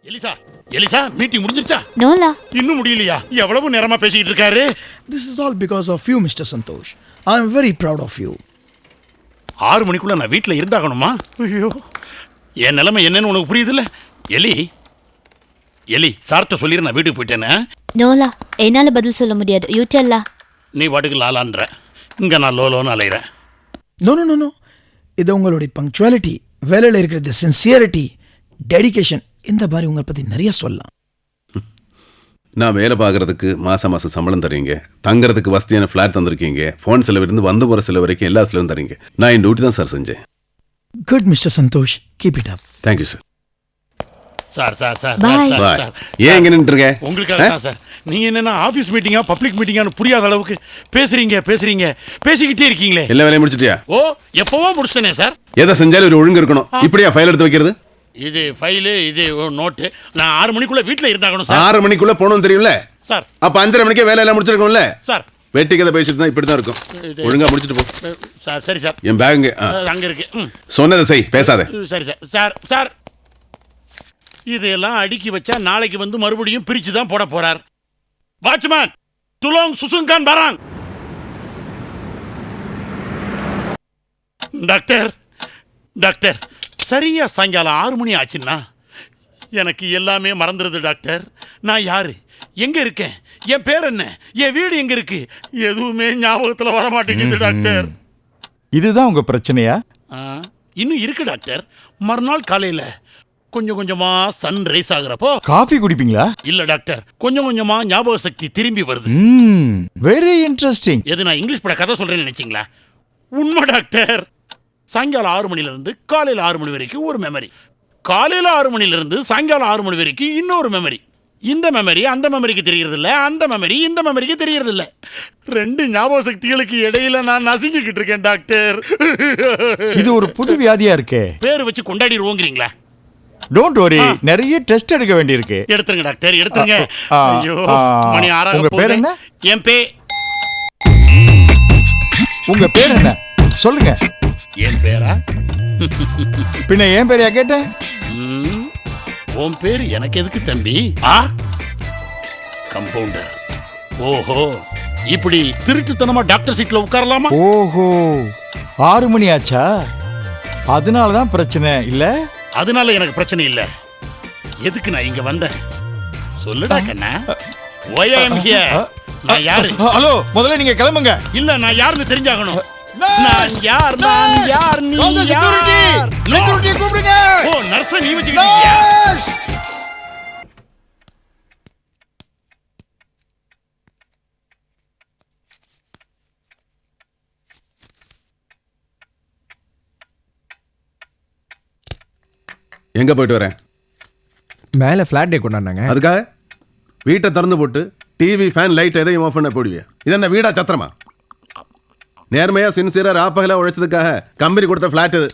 Elisha Elisha meeting முடிஞ்சிருச்சா? நோலா, இன்னும் முடியலையா? எவ்வளவு நேரமா பேசிக்கிட்டு இருக்காரு. This is all because of you, Mr. Santosh. I am very proud of you. 6 மணிக்குள்ள நான் வீட்டில் இருந்தாகணுமா? ஐயோ, என் நிலைமை என்னன்னு உனக்கு புரியுதுல்ல? எலி சார்ட்ட சொல்லிடு நான் வீட்டுக்கு போயிட்டேன்னு. நோலா, என்னால பதில் சொல்ல முடியாது. You Della. நீ வாட்டுக்கு லாலான்ற, இங்க நான் லோலோன்னு அலையிறேன். No. இது உங்களுடைய பங்க்சுவாலிட்டி, வேலையில் இருக்கிறது சின்சியரிட்டி, டெடிகேஷன், இந்த மாதிரி உங்களை பற்றி நிறைய சொல்லலாம். நான் வேலை பார்க்குறதுக்கு மாதம் சம்பளம் தரீங்க, தங்குறதுக்கு வசதியான ஃப்ளாட் தந்திருக்கீங்க, ஃபோன் செலவிருந்து வந்து போகிற செலவு வரைக்கும் எல்லா செலவும் தரீங்க. நான் என் டியூட்டி தான் சார் செஞ்சேன். Good mister Santosh, keep it up. Thank you sir. Sir Bye. ஏன் இங்கே நின்றுருங்க? உங்களுக்காக தான் சார். நீங்க என்னன்னா ஆபீஸ் மீட்டிங்கா பப்ளிக் மீட்டிங்கான்னு புரியாத அளவுக்கு பேசுறீங்க பேசிக்கிட்டே இருக்கீங்களே. எல்லா வேலையும் முடிச்சிட்டியா? ஓ, எப்பவோ முடிச்சிட்டேனே சார். எதை செஞ்சாலும் ஒரு ஒழுங்கு இருக்கணும். இப்படியா ஃபைல் எடுத்து வைக்கிறது? இது ஃபைலு, இது நோட்டு. நான் 6 மணிக்குள்ள வீட்டில் இருந்தாகணும் சார். 6 மணிக்குள்ள போகணும் தெரியும்ல சார்? அப்ப 5:30 மணிக்கே வேலை எல்லாம் முடிச்சிருக்கோம்ல சார்? வெட்டி கதை பேசிட்டு தான் இப்படி தான் இருக்கும். ஒழுங்கா முடிச்சிட்டு போ சார். சரி சார், என் பேகுங்க அங்க இருக்கு. சொன்னதை செய், பேசாத. சரி சார். இதெல்லாம் அடுக்கி வச்சா நாளைக்கு வந்து மறுபடியும் பிரிச்சு தான் போட போறார். வாட்ச்மேன், துலோங் சுசுங்கான் பராங். டாக்டர் சரியா சாயங்காலம் 6 மணி ஆச்சுன்னா எனக்கு எல்லாமே மறந்துடுது டாக்டர். நான் யாரு, எங்க இருக்கேன், என் பேர் என்ன, என் வீடு எங்க இருக்கு, எதுவுமே ஞாபகத்துல வர மாட்டேங்குது டாக்டர். இதுதான் உங்க பிரச்சனையா? இன்னும் இருக்கு டாக்டர். மறுநாள் காலையில கொஞ்சம் கொஞ்சமா சன் ரைஸ் ஆகுறப்போ காஃபி குடிப்பீங்களா? இல்ல டாக்டர், கொஞ்சம் கொஞ்சமா ஞாபக சக்தி திரும்பி வருது. Very interesting. எது நான் இங்கிலீஷ் பட கதை சொல்றேன்னு நினைச்சீங்களா? உண்மை டாக்டர். சாயங்காலம் 6 மணில இருந்து காலையில 6 மணி வரைக்கும் ஒரு மெமரி, காலையில 6 மணில இருந்து சாயங்காலம் 6 மணி வரைக்கும் இன்னொரு மெமரி. இந்த மெமரி அந்த மெமரிக்கு தெரியறது இல்ல, அந்த மெமரி இந்த மெமரிக்கு தெரியறது இல்ல. 2 ஞாபக சக்திகளுக்கு இடையில நான் நசிக்கிட்டு இருக்கேன் டாக்டர். இது ஒரு புது வியாதியா இருக்கே. பேர் வச்சு கொண்டாடிடுவோங்கிறீங்களா? டோன்ட் வரி, நிறைய டெஸ்ட் எடுக்க வேண்டியிருக்கு. எடுத்துருங்க டாக்டர், எடுத்துருங்க. ஐயோ, மணி 6 உங்க பேர் என்ன? உங்க பேர் என்ன சொல்லுங்க. என் பேரா? பின்ன என் பேரையா கேட்டேன்? உன் பேர் எனக்கு எதுக்கு தம்பி? கம்பவுண்டர். ஓஹோ, இப்படி திருட்டுத்தனமா டாக்டர் சீட்ல உட்காரலாமா? ஓஹோ, 6 மணி ஆச்சா? அதனாலதான் பிரச்சனை இல்ல? அதனால எனக்கு பிரச்சனை இல்ல. எதுக்கு நான் இங்க வந்தேன் சொல்லுடா கண்ணா. Why I am here? நான் யாரு? ஹலோ, முதல்ல நீங்க கிளம்புங்க. இல்ல, நான் யாருன்னு தெரிஞ்சாகணும். நான் யார் நீ யார்? செக்யூரிட்டி கூப்பிடுங்க. ஓ, நர்ஸ் நீ வச்சுக்கிட்டியா? எங்க போயிட்டு வரேன்? மேலே ஃப்ளாட் டே கொண்டாடினாங்க. அதுக்காக வீட்டை திறந்து போட்டு டிவி ஃபேன் லைட் எதையும் ஆஃப் பண்ண போடுவியா? இது என்ன வீடா சத்திரமா? நேர்மையா சின்சியரா ராப்பகலா உழைச்சதுக்காக கம்பெனி கொடுத்த ஃப்ளாட் இது.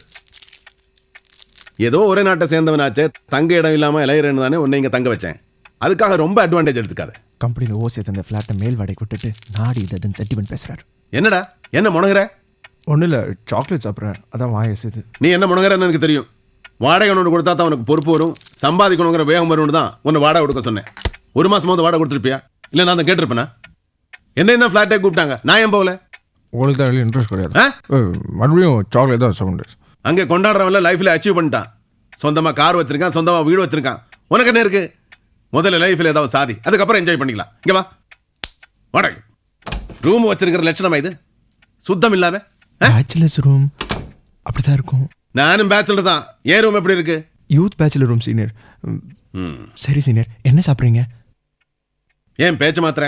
ஏதோ ஒரே நாட்டை சேர்ந்தவனாச்சே, தங்க இடம் இல்லாம இளையறன்னு தானே உன்னை இங்க தங்க வச்சேன். அதுக்காக ரொம்ப அட்வான்டேஜ் எடுத்துக்காத. கம்பெனியில் ஓசி தந்த ஃப்ளாட்டை மேல் வாடகை விட்டுட்டு நாடி இதுன்னு செட்டிமெண்ட் பேசுறாரு. என்னடா என்ன முனகுற? ஒன்றும் இல்லை, சாக்லேட் சாப்பிட்றேன், அதான் வாயசுது. நீ என்ன முனகுறன்னு எனக்கு தெரியும். வாடகை ஒன்று கொடுத்தா தான் உனக்கு பொறுப்பு வரும், சம்பாதிக்கணுங்கிற வேகம் வரும்னு தான் உன்னை வாடகை கொடுக்க சொன்னேன். 1 மாசமாவது வாடகை கொடுத்துருப்பியா? இல்லை நான் தான் கேட்டிருப்பேனா? என்ன ஃப்ளாட்டே கூப்பிட்டாங்க, நான் ஏன் போகல? உங்களுக்கு தான் இன்ட்ரெஸ்ட் கிடையாது. மறுபடியும் சாக்லேட் தான் சவுண்டு. அங்கே கொண்டாடுறவன்ல லைஃப்ல அச்சீவ் பண்ணிட்டான். சொந்தமாக கார் வச்சிருக்கான், சொந்தமாக வீடு வச்சிருக்கான். உனக்கு என்ன இருக்கு? முதல்ல லைஃப்ல ஏதாவது சாதி, அதுக்கப்புறம் என்ஜாய் பண்ணிக்கலாம். இங்கே வா, வாடகை ரூம் வச்சிருக்கிற லட்சணமா இது? சுத்தம் இல்லாத பேச்சுலர்ஸ் ரூம் அப்படிதான் இருக்கும். நானும் பேச்சுலர் தான். ஏன் ரூம் எப்படி இருக்கு? Youth bachelor room senior. சரி சீனியர், என்ன சாப்பிட்றீங்க? ஏன் பேச்சு மாத்திர?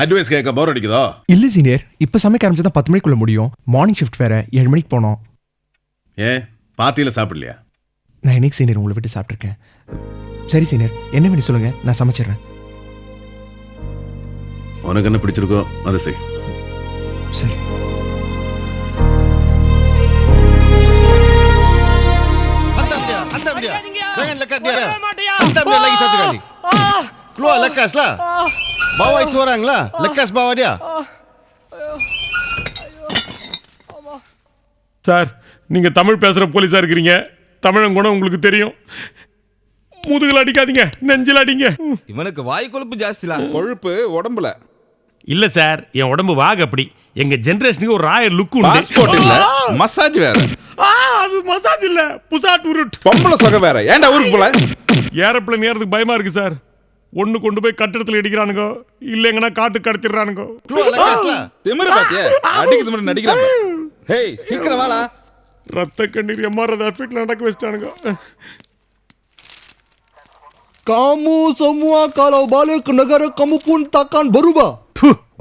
அட்வைஸ் கேட்க போர் அடிக்குதோ? இல்லை சீனியர், இப்போ சமைக்க ஆரம்பிச்சா தான் 10 மணிக்குள்ள முடியும். மார்னிங் ஷிஃப்ட் வேற, 7 மணிக்கு போனோம். ஏன் பார்ட்டியில் சாப்பிடலையா? நான் என்னைக்கு சீனியர் உங்களை விட்டு சாப்பிட்ருக்கேன். சரி சீனியர், என்ன வேணும் சொல்லுங்க, நான் சமைச்சிடுறேன். உனக்கு என்ன பிடிச்சிருக்கோ அதை செய். சரி. Jangan lekat dia. Hantam dia lagi satu kali. Keluar, lekas lah. Bawa itu orang lah. Lekas bawa dia. Sir, நீங்க தமிழ் பேசுற போலீஸா இருக்கிறீங்க. தமிழன் குணம் உங்களுக்கு தெரியும். முதுகுல அடிக்காதீங்க, நெஞ்சில அடிங்க. இவனுக்கு வாய் கொழுப்பு ஜாஸ்தில, கொழுப்பு உடம்புல. இல்ல சார், என் உடம்பு வாக அப்படி. எங்க ஜெனரேஷனுக்கு ஒரு ராயல் லுக் உண்டு. பாஸ்போர்ட் இல்ல, மசாஜ் வேற. அது மசாஜ் இல்ல, புசாட் உருட். பொம்பளை சொக வேற. ஏன்டா ஊருக்கு போல? ஏரோப்ளேன் ஏறதுக்கு பயமா இருக்கு சார். ஒண்ணு கொண்டு போய் கட்டிடத்துல இடிக்கிறானுங்க, இல்லைங்கன்னா காட்டு கடத்திடுறானுங்க. Glow la cache là. திமிரு பாத்தியா? அடிக்குது மட்டும் நடிக்கிறாங்க. Hey, சீக்கிரம் வாடா. ரத்த கண்ணீர் எம்ஆர்ஐ எஃபெக்ட்ல நடக்க வச்சிட்டானுங்க. Kamu semua kalau balik ke negara kamu pun takkan berubah.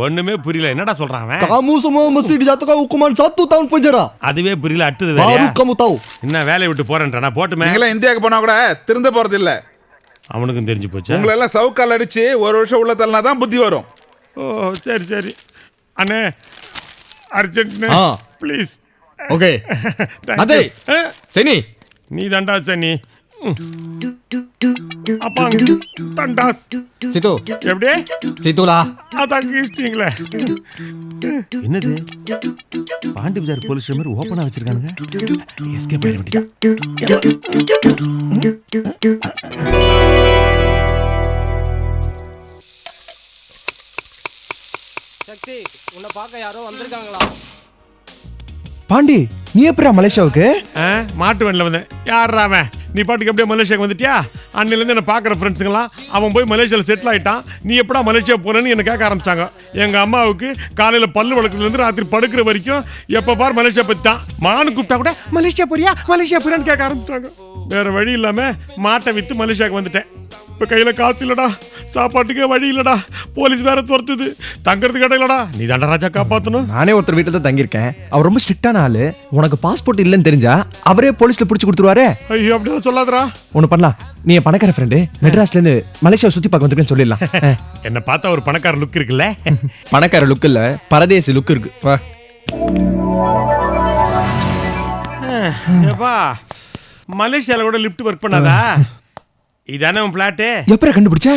ஒண்ணுமே புரியல, என்னடா சொல்றான் அவன்? Kamu semua mesti dijatuhkan hukuman 1 tahun penjara. அதுவே புரியல, அடுத்தது Baru வேறயா? kamu tahu. என்ன வேலையை விட்டு போறேன்றானா? போட்டுமே. நீங்களா இந்தியாவுக்கு போனா கூட திருந்த போறது இல்ல. அவனுக்கும் தெரிஞ்சு போச்சு. உங்களை எல்லாம் சவுக்கால் அடிச்சு ஒரு வருஷம் உள்ள தள்ளனா தான் புத்தி வரும். ஓ சரி சரி அண்ணே, urgent please. Okey. Nanti. Sini. நீ தண்டா சனி. அப்பா தண்டாஸ். Situ. எப்படி? Situlah. அதான் கீழ்ச்சிங்களே. என்னது? பாண்டி பஜார் போலீஸ் ஸ்டேஷன் மாதிரி ஓப்பனா வச்சிருக்கானுங்க. எஸ்கேப் ஆயிட வேண்டியதா. சக்தி, உன்னை பார்க்க யாரோ வந்திருக்காங்களா? பாண்டி, நீ எப்படா மலேசியாவுக்கு? மாட்டு வண்டியில் வந்தேன். யாரா அவன்? நீ பாட்டுக்கு எப்படியா மலேசியாவுக்கு வந்துட்டியா? அன்னிலேருந்து என்ன பார்க்குற ஃப்ரெண்ட்ஸுங்களாம் அவன் போய் மலேசியாவில் செட்டில் ஆகிட்டான், நீ எப்படா மலேசியா போகிறேன்னு என்னை கேட்க ஆரம்பிச்சாங்க. எங்கள் அம்மாவுக்கு காலையில் பல்லு வளர்க்குறதுலேருந்து ராத்திரி படுக்கிற வரைக்கும் எப்போ பார் மலேசியா பற்றி தான். மானு கூப்பிட்டா கூட மலேசியா போறியா மலேசியா போறியான்னு கேட்க ஆரம்பிச்சாங்க. வேறு வழி இல்லாமல் மாட்டை விற்று மலேசியாவுக்கு வந்துட்டேன். இப்போ கையில் காசு இல்லைடா, சாப்பாட்டுக்கே வழி இல்லைடா, போலீஸ் வேற துரத்துது, தங்கறதுக்கு இடம் இல்லடா. நீ தாண்டா ராஜா காப்பாற்றணும். நானே ஒருத்தர் வீட்டில் தான் தங்கியிருக்கேன். அவர் ரொம்ப ஸ்ட்ரிக்டான ஆளு. உனக்கு பாஸ்போர்ட் இல்லைன்னு தெரிஞ்சா அவரே போலீஸ்ல பிடிச்சி கொடுத்துருவாரு. ஐயோ அப்படிலாம் சொல்லாதடா. ஒன்று பண்ணலாம், நீ என் பணக்கார ஃப்ரெண்டு, மெட்ராஸ்லேருந்து மலேசியா சுற்றி பார்க்க வந்திருக்கேன்னு சொல்லிடலாம். என்னை பார்த்தா ஒரு பணக்கார லுக் இருக்குல்ல? பணக்கார லுக் இல்லை, பரதேசி லுக் இருக்கு. வா. ஏப்பா, மலேசியாவில் கூட லிஃப்ட் ஒர்க் பண்ணாதா? இதானே உன் பிளாட்டு? எப்பற கண்டுபிடிச்ச?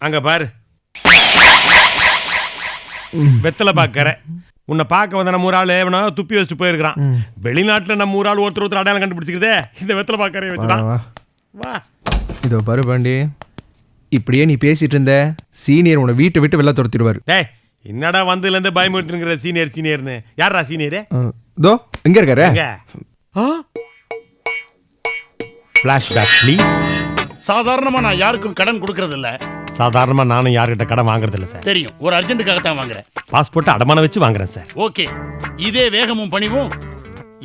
அங்க பாரு, வெத்தலை பாக்கற. உன்னை பார்க்க வந்த நம்ம ஒரு ஆள் எவனோ துப்பி வச்சுட்டு போயிருக்கிறான். வெளிநாட்டுல நம்ம ஒரு ஆள் ஒருத்தர் அடையாளம் கண்டுபிடிச்சிக்கிறதே இந்த வெத்தலை பாக்கறையை வச்சுதான். வா. இதோ பாரு பாண்டி, இப்படியே நீ பேசிட்டு இருந்த சீனியர் உன்னை வீட்டை விட்டு வெளில துரத்திடுவாரு. டேய், என்னடா வந்ததுலேருந்து பயமுறுத்துங்கிற சீனியர் சீனியர்னு? யாரா சீனியரு? இதோ எங்க இருக்காரு? Flashback please. சாதாரணமா நான் யாருக்கும் கடன் கொடுக்கறது இல்ல. சாதாரணமா நானும் யார்கிட்ட கடன் வாங்குறது இல்லை சார். தெரியும், ஒரு அர்ஜென்ட்டுக்காகத்தான் வாங்குறேன். பாஸ்போர்ட்டை அடமான வச்சு வாங்குறேன் சார். ஓகே, இதே வேகமும் பணிவும்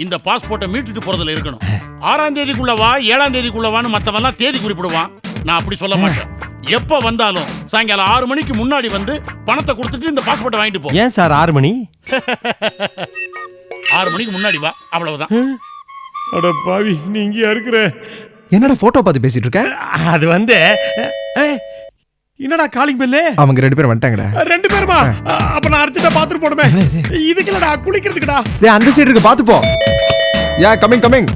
இந்த பாஸ்போர்ட்டை மீட்டுட்டு போறதுல இருக்கணும். 6ஆம் தேதிக்குள்ளவா 7ஆம் தேதிக்குள்ளவான்னு மத்தவெல்லாம் தேதி குறிப்பிடுவான். நான் அப்படி சொல்ல மாட்டேன். எப்ப வந்தாலும் சாயங்காலம் 6 மணிக்கு முன்னாடி வந்து பணத்தை கொடுத்துட்டு இந்த பாஸ்போர்ட்டை வாங்கிட்டு போ. ஏன் சார் 6 மணி? 6 மணிக்கு முன்னாடி வா, அவ்வளவுதான். அட பாவி, நீ இங்கேயா இருக்கிற? என்னடா போட்டோ பார்த்து பேசிட்டு இருக்க? அது வந்து என்னடா காலிங் பெல்லு? அவங்க 2 பேரும் வந்துட்டாங்கடா. 2 பேருமா? அப்ப நான் அர்ஜென்ட்டா பாத்துட்டு போடுமே. இதுக்கு இல்லடா, குளிக்கிறதுக்குடா. டேய், அந்த சைடு இருக்கு, பாத்து போ. Yeah coming coming.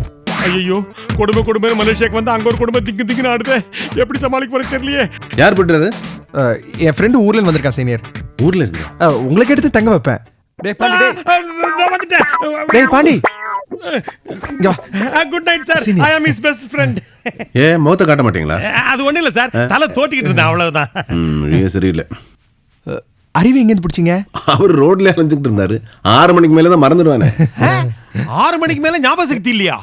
ஐயோ, கொடுமை மலேசியாக்கு வந்து அங்க ஒரு கொடுமை திக்குன்னு ஆடுது. எப்படி சமாளிக்க போறது தெரியலையே. யார் போட்டுறது? என் ஃப்ரெண்டு ஊர்ல இருந்து வந்திருக்கான் சீனியர். ஊர்ல இருந்து? உங்களுக்கு எடுத்து தங்க வைப்பேன். டேய் பாண்டி, நான் வந்துட்டேன். டேய் Pandi. Good night sir. I am his best friend. ஏ முகத்தை காட்ட மாட்டீங்களா? அது ஒண்ணு இல்ல சார், தலை தோட்டிக்கிட்டு இருந்தேன், அவ்வளவுதான். சரியில்லை. அறிவு எங்கேருந்து பிடிச்சிங்க? அவர் ரோட்ல அலைஞ்சுக்கிட்டு இருந்தாரு. 6 மணிக்கு மேல தான் மறந்துடுவானே. 6 மணிக்கு மேல ஞாபக சக்தி இல்லையா?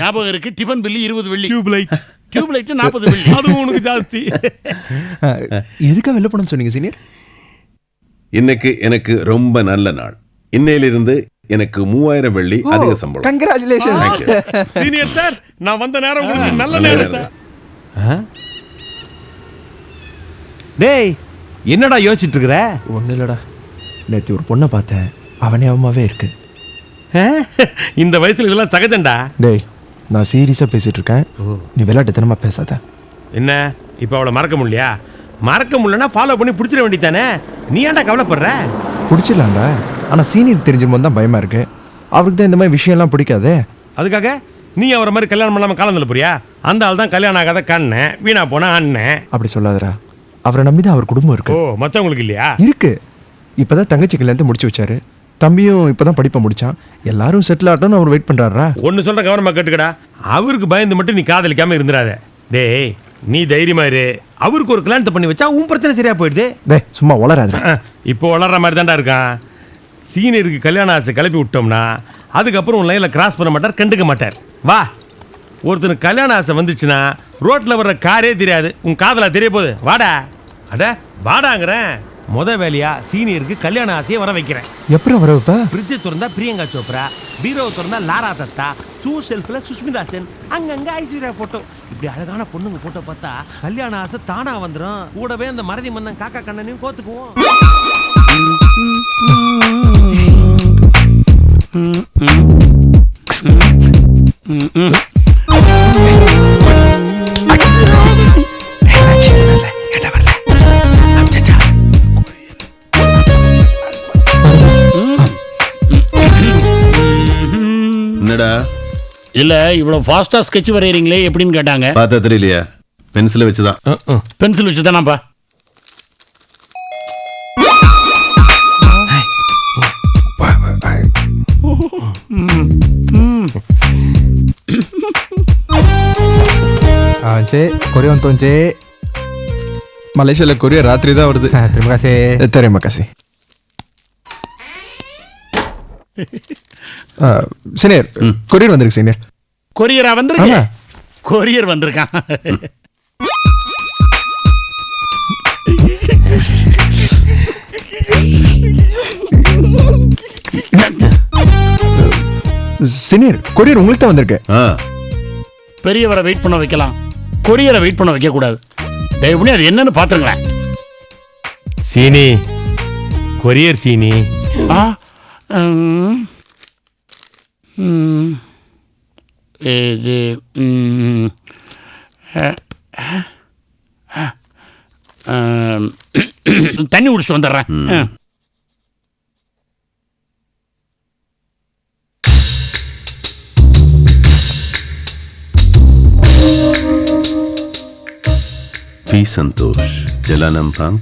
ஞாபகம் இருக்கு. டிஃபன் பில்லு 20 வெள்ளி. டியூப் லைட் 40 வெள்ளி. அதுவும் உனக்கு ஜாஸ்தி. எதுக்காக வெளில போனோம்னு சொன்னீங்க சீனியர்? இன்னைக்கு எனக்கு ரொம்ப நல்ல நாள். இன்னையிலிருந்து எனக்கு 3000 வெள்ளி அதிக சம்பளம். Congratulations senior sir. நான் வந்த நேரம் உங்களுக்கு நல்ல நேரம் சார். டேய், என்னடா யோசிச்சுட்டு இருக்கிற? ஒன்றும் இல்லைடா, நேற்று ஒரு பொண்ணை பார்த்தேன், அவனே அவமாவே இருக்கு. இந்த வயசுல இதெல்லாம் சகஜம்டா. டேய், நான் சீரியஸாக பேசிட்டு இருக்கேன், நீ விளையாட்டுத்தனமா பேசாத. என்ன இப்போ அவளை மறக்க முடியலையா? மறக்க முடியலன்னா ஃபாலோ பண்ணி பிடிச்சிட வேண்டியதானே. நீ ஏன்டா கவலைப்படுற? பிடிச்சிடலாம்டா, ஆனால் சீனியர் தெரிஞ்சிருமோது தான் பயமா இருக்கு. அவருக்கு தான் இந்த மாதிரி விஷயம்லாம் பிடிக்காதே. அதுக்காக நீ அவரை மாதிரி கல்யாணம் பண்ணாம காலம் தள்ள போறியா? அந்த ஆள் தான் கல்யாணம் ஆகாத கண்ணன், வீணா போனா அண்ணன். அப்படி சொல்லாதடா, அவரை நம்பி தான் அவர் குடும்பம் இருக்கு. ஓ, மற்றவங்களுக்கு இல்லையா? இருக்கு. இப்போதான் தங்கச்சி கல்யாணத்தை முடிச்சு வச்சாரு, தம்பியும் இப்போதான் படிப்பை முடிச்சான். எல்லாரும் செட்டில் ஆகட்டும்னு அவர் வெயிட் பண்றாரா? ஒன்று சொல்ற கவனமாக கேட்டுக்கடா, அவருக்கு பயந்து மட்டும் நீ காதலிக்காம இருந்துடாத. டேய், நீ தைரியமா இரு. அவருக்கு ஒரு கல்யாணத்தை பண்ணி வச்சா உன் பிரச்சனை சரியா போயிடுது. டேய் சும்மா வளராதுடா. இப்போ வளர்ற மாதிரி தான்டா இருக்கான். சீனியருக்கு கல்யாண ஆசை கிளப்பி விட்டோம்னா அதுக்கப்புறம் உன் லைனில் கிராஸ் பண்ண மாட்டார், கண்டுக்க மாட்டார். வா, ஒருத்தனுக்கு கல்யாண ஆசை வந்துச்சுன்னா ரோட்டில் வர்ற காரே தெரியாது. உன் காதலா தெரிய போகுது. வாடா. அட வாடாங்கிறேன். முத வேலையா சீனியருக்கு கல்யாண ஆசையை வர வைக்கிறேன். எப்படி வர வைப்ப? ஃப்ரிட்ஜை திறந்தா பிரியங்கா சோப்ரா, பீரோவை திறந்தா லாரா தத்தா, ஷூ ஷெல்ஃபில் சுஷ்மிதா சென், அங்கங்க ஐஸ்வர்யா போட்டோ. இப்படி அழகான பொண்ணுங்க போட்டோ பார்த்தா கல்யாண ஆசை தானா வந்துடும். கூடவே அந்த மறதி மன்னன் காக்கா கண்ணனையும் கோத்துக்குவோம். என்னடா இல்ல இவ்வளவு ஃபாஸ்டா ஸ்கெட்ச் வரையறீங்களே எப்படின்னு கேட்டாங்க. பார்த்தா தெரியலையா? பென்சிலை வச்சுதான். பென்சில் வச்சு தானாப்பா? கொரியன் தோஞ்சே. மலேசியால கொரியர் ராத்திரி தான் வருது. தெரியுமா காசே? தெரியுமா காசே? சீனியர் கொரியர் வந்திருக்கு சீனியர். கொரியரா வந்திருக்கு? கொரியர் வந்திருக்கான். சீனியர் கொரியர் உங்களுக்கு தான் வந்திருக்கு. பெரியவரை வெயிட் பண்ண வைக்கலாம், கொரியரை வெயிட் பண்ண வைக்க கூடாது. தயவுனே அது என்னன்னு பாத்துருங்களேன். சீனி, கொரியர் சீனி. இது தண்ணி குடிச்சிட்டு வந்துடுறேன். P Santhosh, Jalan Ampang,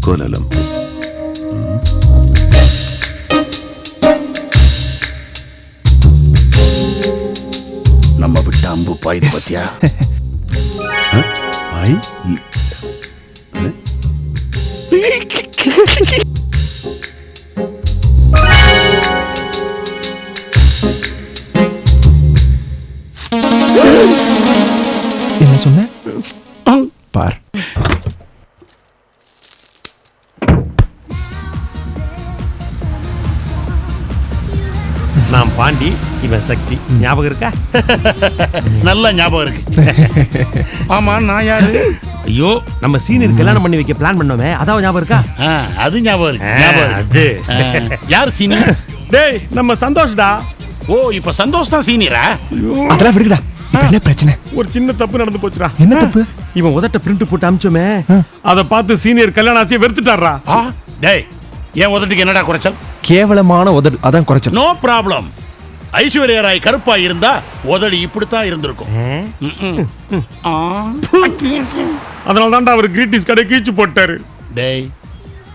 Kuala Lumpur. நம்ம விட்ட அம்பு பாயுது பத்தியா? என்ன சொன்ன? பார். நான் பாண்டி, இவன் சக்தி. ஞாபகம் இருக்கா? நல்ல ஞாபகம் இருக்கு. ஆமா, நான் யாரு? ஐயோ, நம்ம சீனியர் கல்யாணம் பண்ணி வைக்க பிளான் பண்ணோமே, அதாவது ஞாபகம் இருக்கா? அது ஞாபகம் இருக்கு. ஞாபகம் இருக்கு. யார் சீனியர்? டேய், நம்ம சந்தோஷ்டா. ஓ, இப்ப சந்தோஷ் தான் சீனியரா? அதெல்லாம் விடுடா. இப்ப என்ன பிரச்சனை? ஒரு சின்ன தப்பு நடந்து போச்சுடா. என்ன தப்பு? இவன் உதட்ட பிரிண்ட் போட்டு அமிச்சோமே, அதை பார்த்து சீனியர் கல்யாண ஆசையை வெறுத்துட்டாரா. டேய், ஏன் உதட்டுக்கு என்னடா குறைச்சல்? கேவலமான உதடு, அதான் குறைச்சல். No problem. ஐஸ்வர்யா ராய் கருப்பா இருந்தா உதடு இப்படித்தான் இருந்திருக்கும். அதனால தான்டா அவர் கிரீட்டிஸ் கடை கீழ்ச்சி போட்டாரு. டேய்,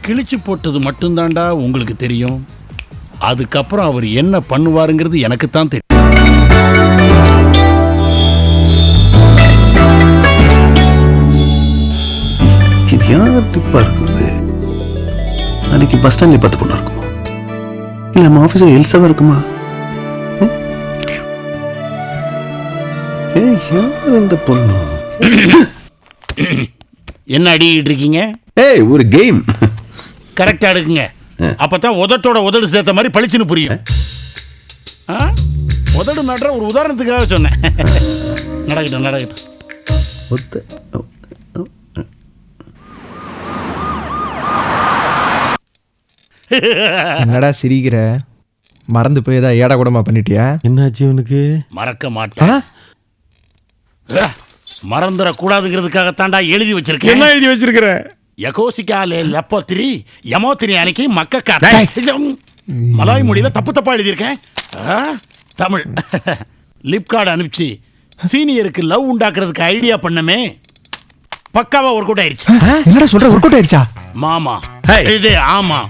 கிழிச்சு போட்டது மட்டும்தான்டா உங்களுக்கு தெரியும். அதுக்கப்புறம் அவர் என்ன பண்ணுவாருங்கிறது எனக்கு தான் தெரியும். இது யார் டிப்பா இருக்குது? அன்னைக்கு பஸ் ஸ்டாண்ட்ல பார்த்து பொண்ணா இருக்குமா? இல்ல நம்ம ஆபீஸ்ல எல்சாவா இருக்குமா? யார் இந்த பொண்ணு? என்ன அடிக்கிட்டு இருக்கீங்க? ஏய், ஒரு கேம். கரெக்டா எடுக்குங்க. அப்பதான் உதட்டோட உதடு சேர்த்த மாதிரி பளிச்சுன்னு புரியும். உதடு நடுற ஒரு உதாரணத்துக்காக சொன்னேன். நடக்கட்டும் நடக்கட்டும். என்னடா சிரிக்கிற? மறந்து போய் ஏதாவது ஏடா கூடமா பண்ணிட்டியா? என்னாச்சு இவனுக்கு? மறக்க மாட்டேன். மறந்துடக்கூடாதுங்கிறதுக்காகத்தான்டா எழுதி வச்சிருக்கேன். என்ன எழுதி வச்சிருக்கிற? யகோசிக்காலே லப்போத்திரி யமோத்திரி அன்னைக்கு மக்கக்கார மலாய் மொழியில தப்பு தப்பா எழுதியிருக்கேன். தமிழ். லிப்கார்டு அனுப்பிச்சு சீனியருக்கு லவ் உண்டாக்குறதுக்கு ஐடியா பண்ணமே, பக்காவா ஒர்க் அவுட் ஆயிடுச்சு. என்னடா சொல்ற? ஒர்க் அவுட் ஆயிடுச்சா? மாமா இது ஆமா.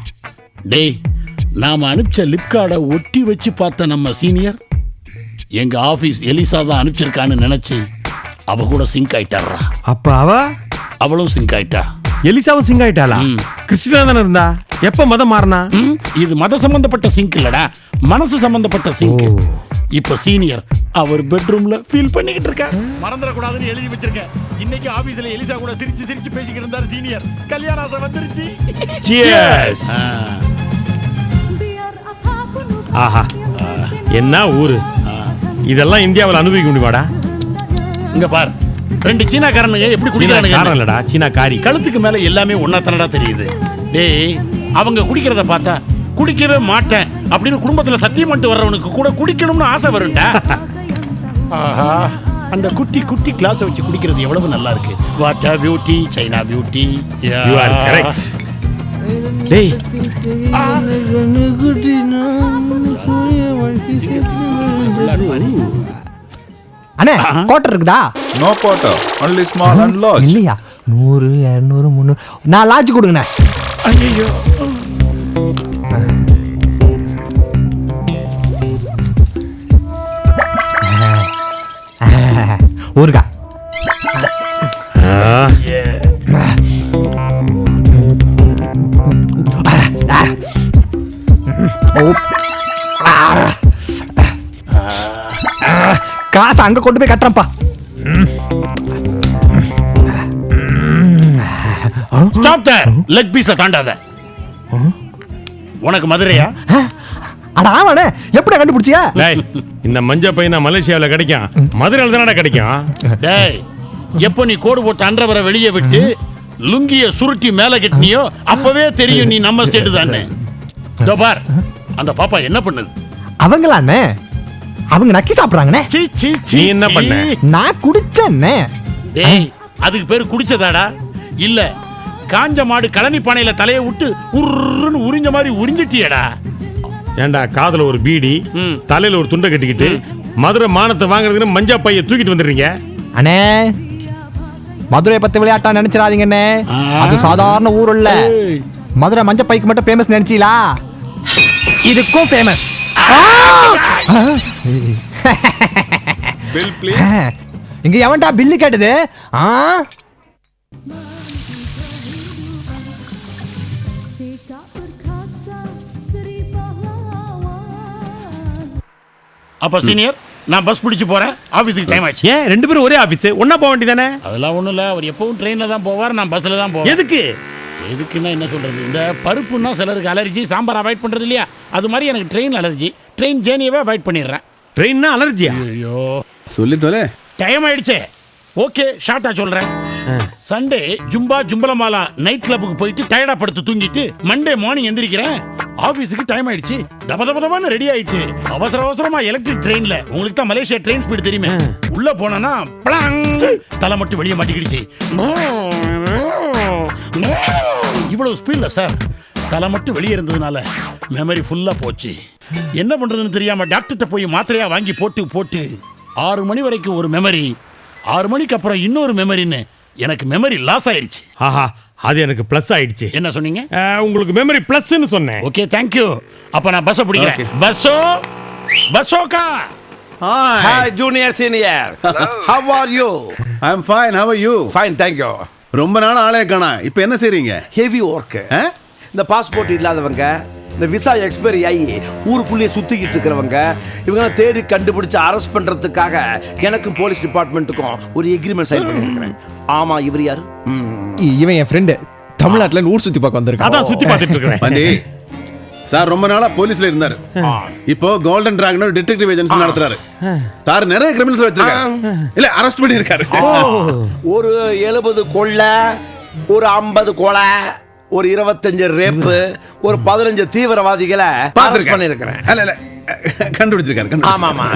டேய், நாம அனுப்பிச்ச லிப்கார்டை ஒட்டி வச்சு பார்த்த நம்ம சீனியர் எங்க ஆபீஸ் எலிசா தான் அனுப்பிச்சிருக்கான்னு நினைச்சு அவ கூட சிங்க் ஆயிட்டாரா. அப்ப அவ அவளும் சிங்க் ஆயிட்டா. எலிசாவும் சிங்க் ஆயிட்டாளா? கிறிஸ்டினா தானே இருந்தா, எப்ப மதம் மாறினா? இது மத சம்பந்தப்பட்ட சிங்க் இல்லடா, மனசு சம்பந்தப்பட்ட சிங்க். இப்ப சீனியர் அவர் பெட்ரூம்ல ஃபீல் பண்ணிக்கிட்டு இருக்கா. மறந்துடக்கூடாதுன்னு எழுதி வச்சிருக்கேன். இன்னைக்கு ஆபீஸ்ல எலிசா கூட சிரிச்சு சிரிச்சு பேசிக்கிட்டு இருந்தாரு சீனியர். கல்யாண ஆசை வந்துருச்சு. Cheers. ஆஹா, என்ன ஊரு இதெல்லாம் இந்தியாவில் அனுபவிக்க முடியுமாடா? இங்க பார், 2 சீனாக்காரனுங்க எப்படி சீனா குடிக்கிறானுங்க. காரம் இல்லடா, சீனா காரி. கழுத்துக்கு மேல எல்லாமே ஒன்னா தானடா தெரியுது. டேய், அவங்க குடிக்கிறத பார்த்தா குடிக்கவே மாட்டேன் அப்படின்னு குடும்பத்துல சத்தியம் பண்ணிட்டு வர்றவனுக்கு கூட குடிக்கணும்னு ஆசை வரும்டா. ஆஹா, அந்த குட்டி குட்டி கிளாஸ் வச்சு குடிக்கிறது எவ்வளவு நல்லா இருக்கு. What a beauty, China beauty. You are correct. டேய், அண்ணே கோட்டர் இருக்குதா? No quarter, only small and large. இல்லையா? 100, 200, 300. நான் லாட்ஜ் கொடுங்கண்ணே. ஐயோ, ஊருக்கா காசு அங்க கொண்டு போய் கட்டுறப்பா. ஸ்டாப் தேர். லெக் பீஸ தாண்டாத. உனக்கு மதுரையா? அட ஆமாண்ணே, எப்படி கண்டுபிடிச்சியா? டேய், இந்த மஞ்ச பையனா மலேசியாவில் கிடைக்கும், மதுரையில் தானடா கிடைக்கும். டேய், எப்போ நீ கோடு போட்டு அன்றவரை வெளியே விட்டு லுங்கிய சுருட்டி மேல கட்டினியோ அப்பவே தெரியும் நீ நம்ம ஸ்டேட் தானே. இதோ பார், அந்த பாப்பா என்ன பண்ணுது? அவங்களாண்ணே, அவங்க நக்கி சாப்பிடுறாங்கண்ணே. சீ சீ சீ. நீ என்ன பண்ண? நான் குடிச்சேன்னே. டேய், அதுக்கு பேரு குடிச்சதாடா இல்ல, காஞ்ச மாடு கழனி பானையில தலையை விட்டு உருன்னு உறிஞ்ச மாதிரி உறிஞ்சிட்டியடா. ஏண்டா, காதுல ஒரு பீடி, தலையில ஒரு துண்டை கட்டிக்கிட்டு மதுரை மானத்தை வாங்குறதுக்கு மஞ்சா பைய தூக்கிட்டு வந்துடுறீங்க. அண்ணே, மதுரை பத்தி விளையாட்டா நினைச்சிடாதீங்கண்ணே. அது சாதாரண ஊர் இல்ல. மதுரை மஞ்ச பைக்கு மட்டும் ஃபேமஸ் நினைச்சீங்களா? இதுக்கும் ஃபேமஸ். Bill please. இங்க எவன்டா பில்லு கேட்டது? அப்ப சீனியர், நான் பஸ் பிடிச்சு போறேன், ஆபீஸ்க்கு டைம் ஆச்சு. ஏன் 2 பேரும் ஒரே ஆபீஸ், ஒண்ணா போக வேண்டியதானே? அதெல்லாம் ஒண்ணும் இல்ல, அவர் எப்பவும் ட்ரெயின்ல தான் போவார், நான் பஸ்ல தான் போவேன். எதுக்கு? எதுக்குன்னா என்ன சொல்றது, இந்த பருப்புன்னா சிலருக்கு அலர்ஜி, சாம்பார் அவாய்ட் பண்றது இல்லையா, அது மாதிரி எனக்கு ட்ரெயின் அலர்ஜி. ட்ரெயின் ஜேர்னியவே அவாய்ட் பண்ணிடுறேன். ட்ரெயின்னா அலர்ஜியா? ஐயோ, சொல்லி தொலை. டைம் ஆயிடுச்சே. ஓகே, ஷார்ட்டா சொல்றேன். சண்டே ஜும்பலமாலா நைட் கிளப்புக்கு போயிட்டு டயர்டா படுத்து தூங்கிட்டு மண்டே மார்னிங் எந்திரிக்கிறேன். ஆபீஸுக்கு டைம் ஆயிடுச்சு. தபதபதபான்னு ரெடி ஆயிட்டு அவசர அவசரமா எலக்ட்ரிக் ட்ரெயின்ல, உங்களுக்கு தான் மலேசியா ட்ரெயின் ஸ்பீடு தெரியுமே, உள்ள போனா பளாங், தலை மட்டும் வெளியே மாட்டிக்கிடுச்சு. இவ்வளவு ஸ்பீட்ல சார், தலை மட்டும் வெளியே இருந்ததுனால மெமரி ஃபுல்லா போச்சு. என்ன பண்றதுன்னு தெரியாம டாக்டர்கிட்ட போய் மாத்திரையா வாங்கி போட்டு 6 மணி வரைக்கும் ஒரு மெமரி, 6 மணிக்கு அப்புறம் இன்னொரு மெமரின்னு எனக்கு மெமரி லாஸ் ஆயிடுச்சு. ஆஹா, அது எனக்கு பிளஸ் ஆயிடுச்சு. என்ன சொன்னீங்க? உங்களுக்கு மெமரி பிளஸ்ன்னு சொன்னேன். Okay, thank you. அப்ப நான் பஸ் பிடிக்கிறேன். பஸ்ஸோகா. Hi, junior, senior. How are you? I am fine. How are you? Fine, thank you. ரொம்ப நாள் ஆளே காணா. இப்போ என்ன செய்றீங்க? Heavy work. இந்த பாஸ்போர்ட் இல்லாதவங்க, இந்த விசா எக்ஸ்பைரி ஆகி ஊருக்குள்ளேயே சுத்திக்கிட்டு இருக்கிறவங்க, இவங்கெல்லாம் தேடி கண்டுபிடிச்சு அரெஸ்ட் பண்றதுக்காக எனக்கும் போலீஸ் டிபார்ட்மெண்ட்டுக்கும் ஒரு எக்ரிமெண்ட் சைன் பண்ணியிருக்கிறேன். ஆமா, இவர் யாரு? இவன் என் ஃப்ரெண்டு, தமிழ்நாட்டுல ஊர் சுத்தி பார்க்க வந்திருக்கான். அதான் சுத்தி பார்த்துட்டு இருக்கிறேன். பண்டி சார் ரொம்ப நாளா போலீஸ்ல இருந்தாரு. இப்போ கோல்டன் டிராகன் ஒரு டிடெக்டிவ் ஏஜென்சி நடத்துறாரு. சார் நிறைய கிரிமினல்ஸ் வச்சிருக்காரு. இல்ல, அரெஸ்ட் பண்ணி இருக்காரு. ஒரு 70 கொள்ளை, ஒரு 50 கொலை, ஒரு 25 ரேப்பு, ஒரு 15 தீவிரவாதிகளை அரெஸ்ட் பண்ணியிருக்கிறேன். இல்ல இல்ல, கண்டுபிடிச்சிருக்காரு. ஆமா ஆமா.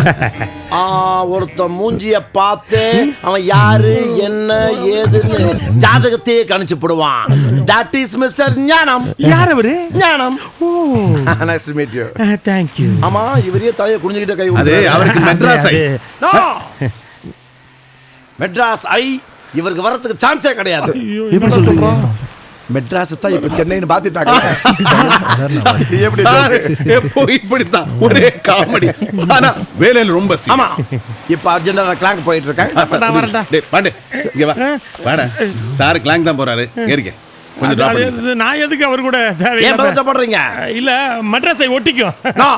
ஒருத்த மூஞ்சிய பார்த்து அவன் யாரு என்ன ஏதுன்னு ஜாதகத்தையே கணிச்சு போடுவான். தட் இஸ் மிஸ்டர் ஞானம். யார் அவரு? ஞானம். Nice to meet you. Thank you. ஆமா, இவரே தலையை குனிஞ்சிட்ட கை அது அவருக்கு மெட்ராஸ் ஐ. நோ, மெட்ராஸ் ஐ இவருக்கு வரதுக்கு சான்ஸே கிடையாது. எப்படி சொல்றீங்க? மெட்ராஸ் தான் இப்ப சென்னைன்னு பாத்துட்டாங்க. எப்படி சார் எப்போ இப்படித்தான் ஒரே காமெடி. ஆனா வேலையில ரொம்ப serious. ஆமா இப்ப அர்ஜென்டா கிளாங்க் போயிட்டு இருக்கேன். டேய் பாண்டே இங்க வா. வாடா. சார் கிளாங் தான் போறாரு. ஏறிக்க. கொஞ்சம் drop பண்ணு. நான் எதுக்கு அவர் கூட ஏன் தேவையில்லை பதட்டப்படுறீங்க? இல்ல மட்ராஸை ஒட்டிக்கும். நோ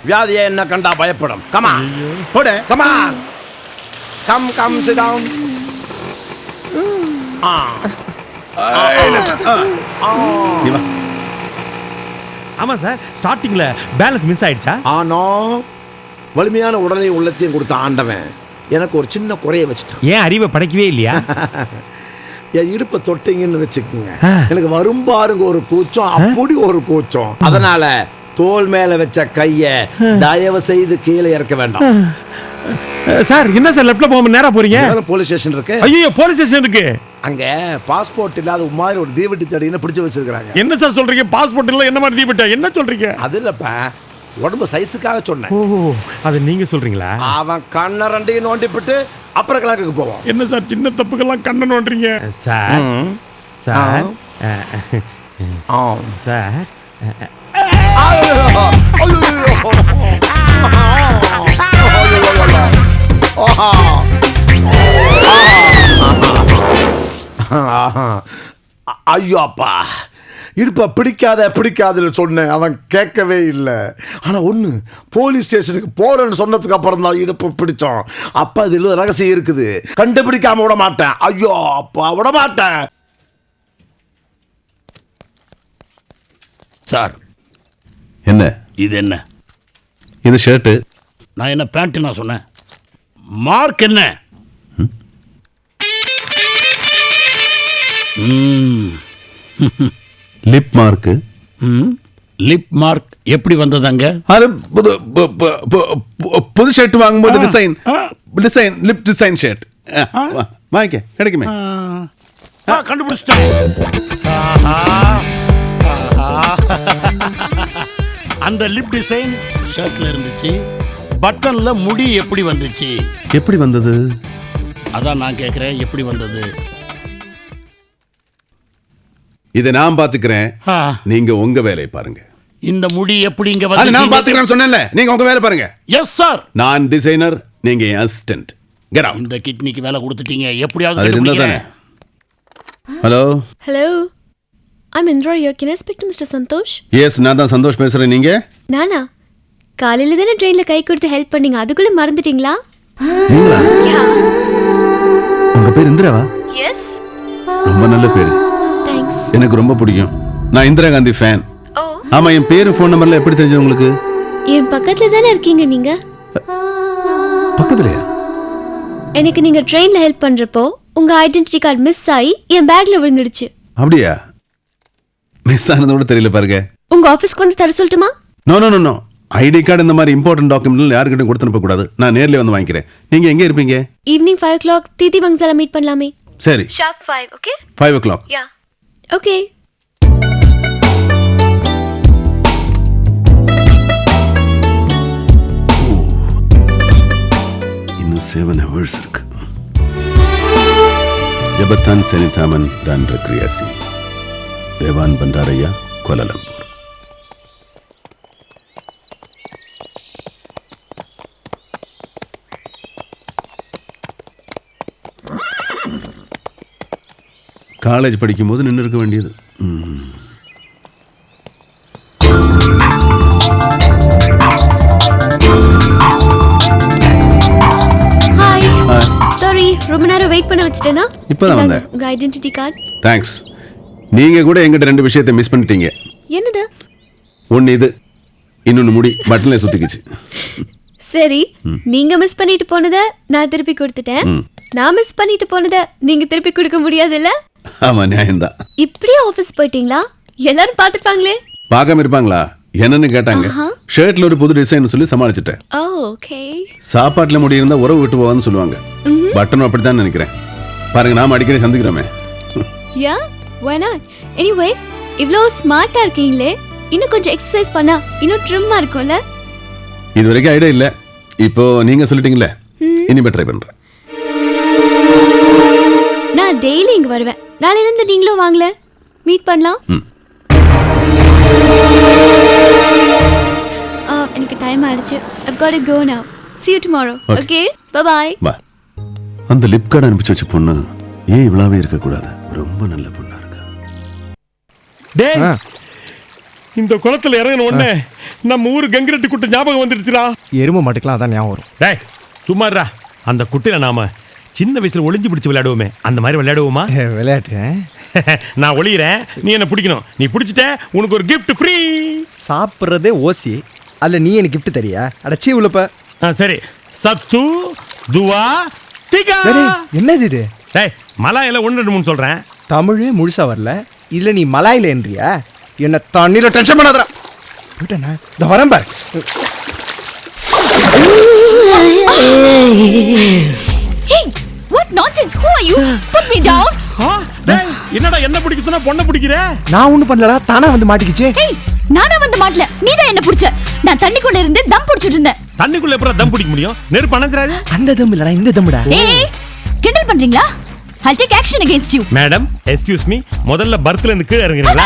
வியாதியை என்ன கண்டா பயப்படும். கமா போடே. கமா கம் சிட் டவுன். நீ வா. ஆமா சார் ஸ்டார்டிங்ல பேலன்ஸ் மிஸ் ஆயிடுச்சா? ஆனோ வலிமையான உடலையும் உள்ளத்தையும் கொடுத்த ஆண்டவன் எனக்கு ஒரு சின்ன குறைய வச்சுட்டான். ஏன் அறிவை படைக்கவே இல்லையா? என் இடுப்பை தொட்டிங்கன்னு வச்சுக்கோங்க, எனக்கு வரும் பாருங்க ஒரு கூச்சம், அப்படி ஒரு கூச்சம். அதனால தோல் மேல வச்ச கைய தயவு செய்து கீழே இறக்க வேண்டாம். சார் என்ன சார் லெஃப்ட்ல போகாம நேரா போறீங்க? போலீஸ் ஸ்டேஷன் இருக்கு. ஐயோ போலீஸ் ஸ்டேஷன் இருக்கு. அங்க பாஸ்போர்ட் இல்லாத மாதிரி ஒரு தீவெட்டி தடின்னு பிடிச்சு வச்சிருக்காங்க. என்ன சார் சொல்றீங்க? பாஸ்போர்ட் இல்ல என்ன மாதிரி தீவிட்டா என்ன சொல்றீங்க? அது இல்லப்பா, உடம்பு சைஸுக்காக சொன்னேன். ஓ அது நீங்க சொல்றீங்களா? அவன் கண்ண ரெண்டையும் நோண்டிப்பிட்டு அப்புறம் கிளாக்குக்கு போவோம். என்ன சார் சின்ன தப்புக்கெல்லாம் கண்ணை நோண்டுறீங்க? சார் சார் சார் ஐயோ அப்பா, இடுப்ப பிடிக்காதுன்னு சொன்னேன், அவன் கேட்கவே இல்லை. ஆனா ஒண்ணு, போலீஸ் ஸ்டேஷனுக்கு போறேன்னு சொன்னதுக்கு அப்புறம் தான் இடுப்பு பிடிச்சோம். அப்ப இதுல ரகசியம் இருக்குது, கண்டுபிடிக்காம விட மாட்டேன். ஐயோ அப்பா விட மாட்டேன். சார் என்ன இது என்ன? இது ஷர்ட்டு. நான் என்ன பேண்ட் நான் சொன்னேன்? மார்க் என்ன? Lip mark. லிப் மார்க் எப்படி வந்தது அங்க? அது புது ஷர்ட் வாங்கும்போது டிசைன் லிப் டிசைன் ஷர்ட் வாங்கிக்க கிடைக்குமே. கண்டுபிடிச்சிட்டேன். அந்த லிப் டிசைன் ஷர்ட்ல இருந்துச்சு. பட்டன்ல முடி எப்படி வந்துச்சு? எப்படி வந்தது? அதான் நான் கேட்கிறேன், எப்படி வந்தது? இதை நான் பாத்துக்கிறேன், நீங்க உங்க வேலையை பாருங்க. இந்த முடி எப்படி இங்க அது வந்து? நான் பாத்துக்கிறேன்னு சொன்னேன்ல, நீங்க உங்க வேலை பாருங்க. Yes sir. நான் டிசைனர், நீங்க அசிஸ்டன்ட். Get out. இந்த கிட்னிக்கு வேலை கொடுத்துட்டீங்க, எப்படியாவது அது இருந்தா தானே. ஹலோ ஹலோ, ஐம் இந்திரா யோ. Can I speak to mister Santosh? Yes, நான் தான் சந்தோஷ் பேசுறேன். நீங்க? நானா? காலையில தானே ட்ரெயின்ல கை கொடுத்து ஹெல்ப் பண்ணீங்க, அதுக்குள்ள மறந்துட்டீங்களா? உங்க பேர் இந்திராவா? எஸ். ரொம்ப நல்ல பேரு, தேங்க்ஸ். எனக்கு ரொம்ப பிடிக்கும். நான் இந்திரா காந்தி ஃபேன். ஓ, ஆமா, என் பேரு ஃபோன் நம்பர்ல எப்படி தெரிஞ்சது உங்களுக்கு? என் பக்கத்துல தானே இருக்கீங்க நீங்க. பக்கத்துலயா? எனக்கு நீங்க ட்ரெயின்ல ஹெல்ப் பண்றப்போ உங்க ஐடென்டிட்டி கார்டு மிஸ் ஆகி என் பேக்ல விழுந்துடுச்சு. அப்படியா? மிஸ் ஆனது கூட தெரியல பாருங்க. உங்க ஆபீஸ்க்கு வந்து தர சொல்லட்டுமா? No no no no, ID card இந்த மாதிரி இம்பார்ட்டன்ட் டாக்குமெண்ட் யாருக்கிட்டும் கொடுத்து அனுப்ப கூடாது. நான் நேர்ல வந்து வாங்கிக்கிறேன். நீங்க எங்க இருப்பீங்க? ஈவினிங் 5 o'clock தீதி வங்சால மீட் பண்ணலாமே. சரி, ஷார்ப் 5, ஓகே? 5 o'clock. யா, ஓகே. இன்னும் 7 hours இருக்கு. ஜபத்தான் செனிதாமன் டான் ரக்ரியாசி, தேவான் பண்டாரையா, கோலாலம்பூர். காலேஜ் படிக்கும்போது நின்று இருக்க வேண்டியது. ஹாய், சாரி ரொம்ப நேரம் வெயிட் பண்ண வச்சிட்டேனா? இப்பதான் வந்தேன். உங்க ஐடென்டிட்டி கார்டு. தேங்க்ஸ். நீங்க கூட எங்கிட்ட 2 விஷயத்தை மிஸ் பண்ணிட்டீங்க. என்னது? ஒன்னு இது, இன்னொன்னு முடி பட்டன்ல சுத்திக்கிச்சு. சரி, நீங்க மிஸ் பண்ணிட்டு போனத நான் திருப்பி கொடுத்துட்டேன். நான் மிஸ் பண்ணிட்டு போனத நீங்க திருப்பி கொடுக்க முடியாதுல்ல? ஆமா, நியாயம்தான். இப்படியே ஆபீஸ் போயிட்டீங்களா? எல்லாரும் பார்த்துப்பாங்களே. பார்க்காம இருப்பாங்களா? என்னன்னு கேட்டாங்க. ஷர்ட்ல ஒரு புது டிசைன் சொல்லி சமாளிச்சுட்டேன். ஓ, ஓகே. சாப்பாட்டுல முடி இருந்தா உறவு விட்டு போவான்னு சொல்லுவாங்க. பட்டனும் அப்படித்தான் நினைக்கிறேன். பாருங்க, நாம அடிக்கடி சந்திக்கிறோமே. யா, why not? Anyway, இவ்ளோ ஸ்மார்ட்டா இருக்கீங்களே, இன்னும் கொஞ்சம் எக்ஸசைஸ் பண்ணா இன்னும் ட்ரிம்மா இருக்கும்ல? இது வரைக்கும் ஐடியா இல்ல, இப்போ நீங்க சொல்லிட்டீங்கல்ல, இனிமே ட்ரை பண்றேன். நான் டெய்லி இங்க வருவேன். நாளையில இருந்து நீங்களும் வாங்கல. மீட் பண்ணலாம். எனக்கு டைம் ஆயிடுச்சு. I've got to go now. See you tomorrow. Okay? Bye bye. வா. அந்த லிப் கார்டு அனுப்பிச்சு வச்ச பொண்ணு ஏன் இவ்வளவே இருக்கக்கூடாது? ரொம்ப நல்ல பொண்ணா இருக்கா. டேய் இந்த குளத்துல இறங்கின உடனே நம்ம ஊரு கங்கிரெட்டு குட்டை ஞாபகம் வந்துடுச்சுடா. எருமை மாட்டுக்கலாம் அதான் ஞாபகம் வரும். டேய் சும்மாடா. அந்த குட்டையில நாம சின்ன வயசுல ஒளிஞ்சு பிடிச்சு விளையாடுவோமே, அந்த மாதிரி விளையாடுவோமா? விளையாட்டு நான் ஒளியிறேன், நீ என்ன பிடிக்கணும். நீ பிடிச்சிட்ட உனக்கு ஒரு gift ஃப்ரீ. சாப்பிட்றதே ஓசி, அதில் நீ எனக்கு கிஃப்ட் தரியா? அடச்சி உள்ளப்ப. சரி, சத்து துவா திகா. என்னது இது? டேய் மலாயில 1 2 3 சொல்றேன். தமிழே முழுசா வரல, இல்லை நீ மலாயில என்றியா? என்ன தண்ணியில டென்ஷன் பண்ணாதடா. போயிட்டேண்ணா, இந்த வரேன் பாரு. Hey, what nonsense? Who are you? Put me down. டேய் என்னடா என்ன பிடிக்க சொன்னா பொண்ண பிடிக்கிற? நான் ஒண்ணும் பண்ணலடா, தானா வந்து மாட்டிக்கிச்சே. Hey, நானா வந்து மாட்டல. நீதான் என்ன பிடிச்ச. நான் தண்ணிக்குள்ள இருந்து தம் பிடிச்சிட்டு இருந்தேன். தண்ணிக்குள்ள எப்பற தம் பிடிக்க முடியும்? நெருப்பு அணைஞ்சிராது. அந்த தம் இல்லடா, இந்த தம்டா. ஏய், கிண்டல் பண்றீங்களா? I'll take action against you. Madam, excuse me. முதல்ல பர்த்ல இருந்து கீழ இறங்குறீங்களா?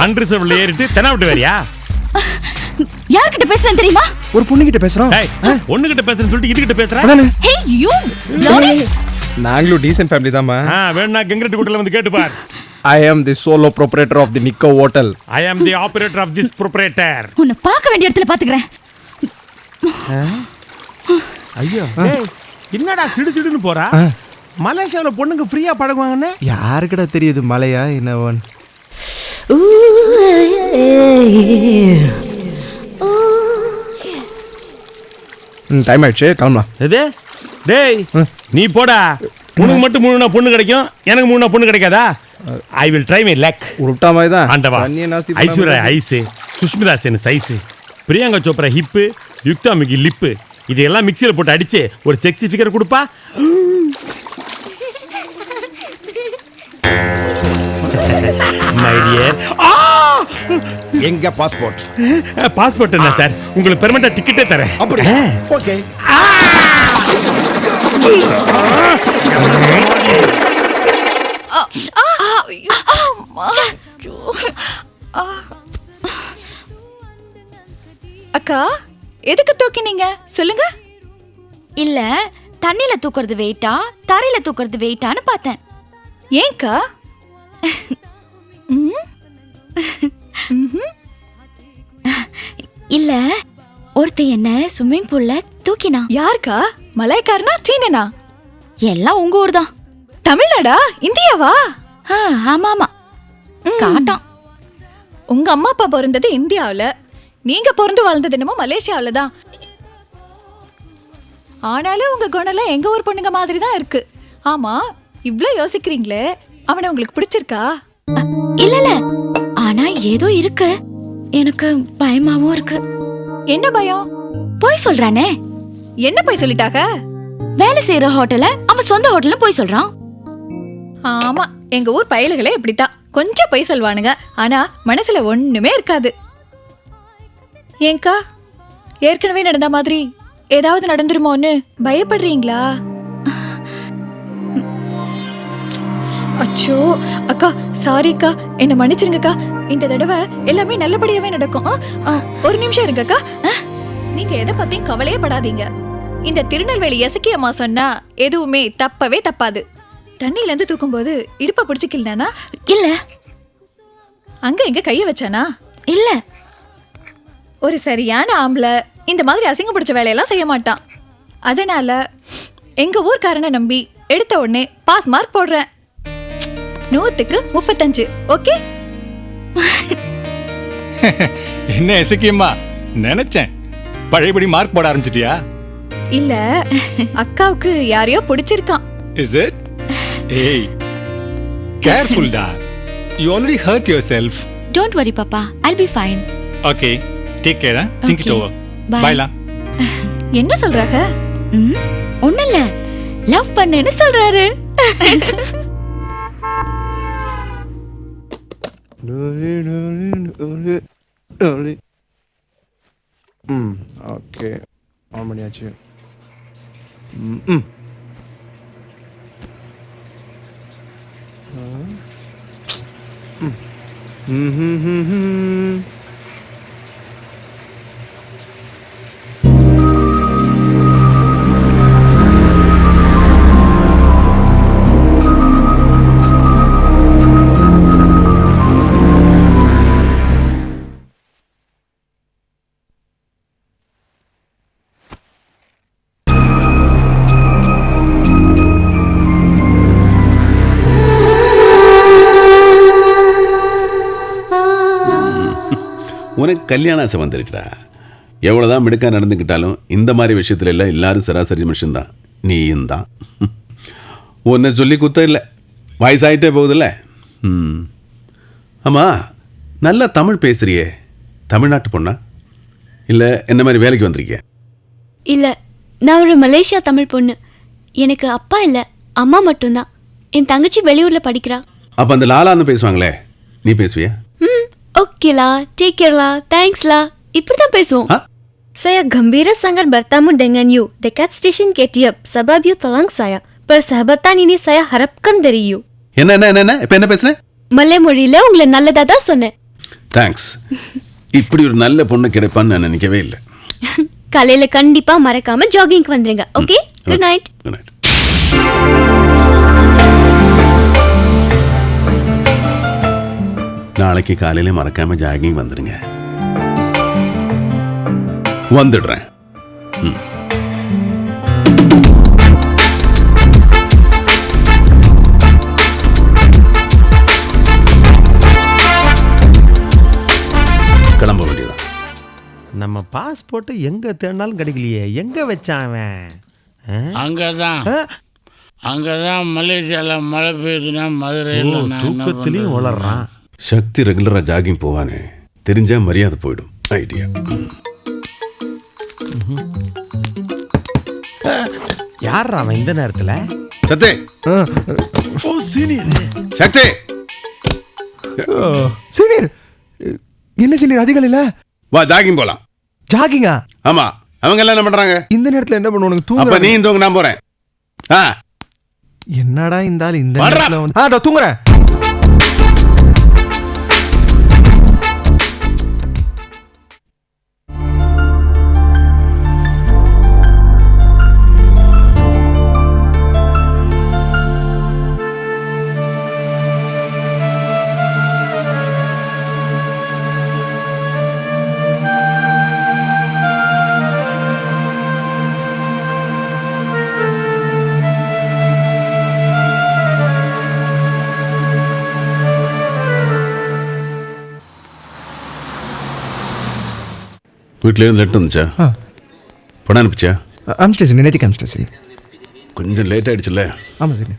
அன்ரிசர்வ்ல ஏறிட்டு தெனாவிட்டு வரியா? யார்கிட்ட பேசுறேன் தெரியுமா? ஒரு பொண்ணு கிட்ட பேசுறோம். டேய் ஒண்ணு கிட்ட பேசுறேன்னு சொல்லிட்டு இது கிட்ட பேசுற? Hey you, bloody. நாங்களும் டீசன்ட் ஃபேமிலி தான்மா. வேணா கங்கிரெட்டு குட்டையில வந்து கேட்டு பார். I am the solo proprietor of the Nico Hotel. I am the operator of this proprietor. உன்னை பார்க்க வேண்டிய இடத்துல பாத்துக்கறேன். ஐயோ டேய் என்னடா சிடு சிடுன்னு போறா? மலேசியால பொண்ணுங்க ஃப்ரீயா பழகுவாங்கன்னு யாருக்குடா தெரியுது மலையா என்னவன்? டைம் ஆயிடுச்சு, கிளம்பலாம். எது? டேய் நீ போடா. உனக்கு மட்டும் 3 பொண்ணு கிடைக்கும், எனக்கு 3 பொண்ணு கிடைக்காதா? I will try my luck. உருட்டா மாதிரி தான். ஆண்டவா. Aishwarya eyes, Sushmita Sen size, Priyanka Chopra hip, Yukta Mookhey lip, இதெல்லாம் மிக்சியில் போட்டு அடிச்சு ஒரு செக்ஸி ஃபிகர் கொடுப்பா. My dear. எங்க பாஸ்போர்ட்? பாஸ்போர்ட் என்ன சார், உங்களுக்கு பெர்மனன்ட் டிக்கெட்டே தரேன். அப்படி ஓகே. அக்கா எதுக்கு தூக்கினீங்க சொல்லுங்க? இல்ல தண்ணில தூக்குறது வெயிட்டா தரையில தூக்குறது வெயிட்டான்னு பார்த்தேன். ஏன்க்கா? இல்ல ஒருத்த என்ன ஸ்விம்மிங் பூல்ல தூக்கினா. யாருக்கா? மலாய்க்காரனா சீனனா? எல்லாம் உங்க ஊர் தான். தமிழ்நாடா இந்தியாவா? ஆமா ஆமா. காட்டான். உங்க அம்மா அப்பா பிறந்தது இந்தியாவுல, நீங்க பிறந்து வாழ்ந்தது என்னமோ மலேசியாவுல தான். ஆனாலும் உங்க குணம்லாம் எங்க ஊர் பொண்ணுங்க மாதிரி தான் இருக்கு. ஆமா இவ்ளோ யோசிக்கிறீங்களே, அவனை உங்களுக்கு பிடிச்சிருக்கா? இல்ல இல்ல, ஆனா ஏதோ இருக்கு. எனக்கு பயமாவும் இருக்கு. என்ன பயம்? போய் சொல்றானே. என்ன போய் சொல்லிட்டாக? வேலை செய்யற ஹோட்டல்ல அவன் சொந்த ஹோட்டல்ல போய் சொல்றான். ஆமா எங்க ஊர் பயலுகளே இப்படித்தான், கொஞ்சம் போய் சொல்வானுங்க, ஆனா மனசுல ஒண்ணுமே இருக்காது. ஏங்கா ஏற்கனவே நடந்த மாதிரி ஏதாவது நடந்துருமோன்னு பயப்படுறீங்களா? அச்சோ அக்கா, சாரிக்கா, என்ன மன்னிச்சிருங்கக்கா. இந்த தடவை எல்லாமே நல்லபடியாவே நடக்கும். ஒரு நிமிஷம் இருங்கக்கா. நீங்க எதை பத்தியும் கவலையே படாதீங்க. இந்த திருநெல்வேலி எசக்கியம்மா சொன்னா எதுவுமே தப்பவே தப்பாது. தண்ணியில இருந்து தூக்கும் போது இடுப்ப பிடிச்சிக்கலானா? இல்ல. அங்க எங்க கைய வச்சானா? இல்ல. ஒரு சரியான ஆம்பளை இந்த மாதிரி அசிங்க பிடிச்ச வேலையெல்லாம் செய்ய மாட்டான். அதனால எங்க ஊர்க்காரனை நம்பி எடுத்த உடனே பாஸ் மார்க் போடுறேன். 100க்கு 35. ஓகே? என்ன எசக்கியம்மா, நினைச்சேன் பழையபடி மார்க் போட ஆரம்பிச்சிட்டியா? இல்ல, அக்காவுக்கு யாரையோ பிடிச்சிருக்கான். Is it? Hey, careful da. You already hurt yourself. Don't worry papa, I'll be fine. Okay, take care. Think it Okay. over. Bye. Bye la. என்ன சொல்றாங்க? ஒண்ணு இல்ல, லவ் பண்ணேன்னு சொல்றாரு. ஓகே, ஆன் பண்ணியாச்சு. உனக்கு கல்யாண ஆசை வந்துருச்சுடா. எவ்வளோதான் மிடுக்கா நடந்துக்கிட்டாலும் இந்த மாதிரி விஷயத்துல எல்லாம் எல்லாரும் சராசரி மனுஷன்தான். நீயும் தான். உன்னை சொல்லி குத்தம் இல்லை, வயசாயிட்டே போகுதுல்ல. ஆமாம், நல்லா தமிழ் பேசுறியே. தமிழ்நாட்டு பொண்ணா இல்லை என்ன மாதிரி வேலைக்கு வந்திருக்கிய? இல்லை, நான் ஒரு மலேசியா தமிழ் பொண்ணு. எனக்கு அப்பா இல்லை, அம்மா மட்டும்தான். என் தங்கச்சி வெளியூரில் படிக்கிறா. அப்போ அந்த லாலான்னு பேசுவாங்களே, நீ பேசுவியா? ஓகேலா, டேக் கேர்லா, தேங்க்ஸ்லா, இப்படி தான் பேசுவோம். Saya gembira sangat bertemu dengan you dekat stesen KTM sebab you tolong saya. Persahabatan ini saya harapkan dari you. என்ன இப்போ என்ன பேசுறேன்? மலை மொழியில உங்களை நல்லதா தான் சொன்னேன். தேங்க்ஸ். இப்படி ஒரு நல்ல பொண்ணு கிடைப்பான்னு நான் நினைக்கவே இல்லை. காலையில கண்டிப்பா மறக்காம ஜாகிங்க்கு வந்துருங்க. Okay, good night. Good night. நாளைக்கு காலையில மறக்காம ஜாகிங் வந்துடுங்க. வந்துடுறேன். கிளம்ப வேண்டியதான். நம்ம பாஸ்போர்ட் எங்க தேடினாலும் கிடைக்கலையே. எங்க வச்சான் அவன்? அங்கதான் மலேசியால மழை பெய்யுதுன்னா மதுரையில் தூக்கத்திலையும் வளர்றான். சக்தி ரெகுலரா ஜாகிங் போவானே, தெரிஞ்சா மரியாதை போயிடும். ஐடியா. யார் அவன் இந்த நேரத்துல? சக்தி. சக்தி. சீனியர், என்ன சீனியர் அதிகாலையில? வா ஜாகிங் போலாம். ஜாகிங்கா? ஆமா, அவங்க எல்லாம் என்ன பண்றாங்க இந்த நேரத்துல? என்ன பண்ணுவானுங்க? தூங்க. அப்ப நீ தூங்க, நான் போறேன். என்னடா இந்த ஆள் இந்த நேரத்துல வந்து தூங்குறேன். வீட்டிலேருந்து லெட்டர் வந்துச்சா? படம் அனுப்பிச்சா? அமிச்சிட்டேன் சார், நேற்றுக்கு அமிச்சிட்டேன் சார். கொஞ்சம் லேட் ஆகிடுச்சுல்ல? ஆமாம் சார்.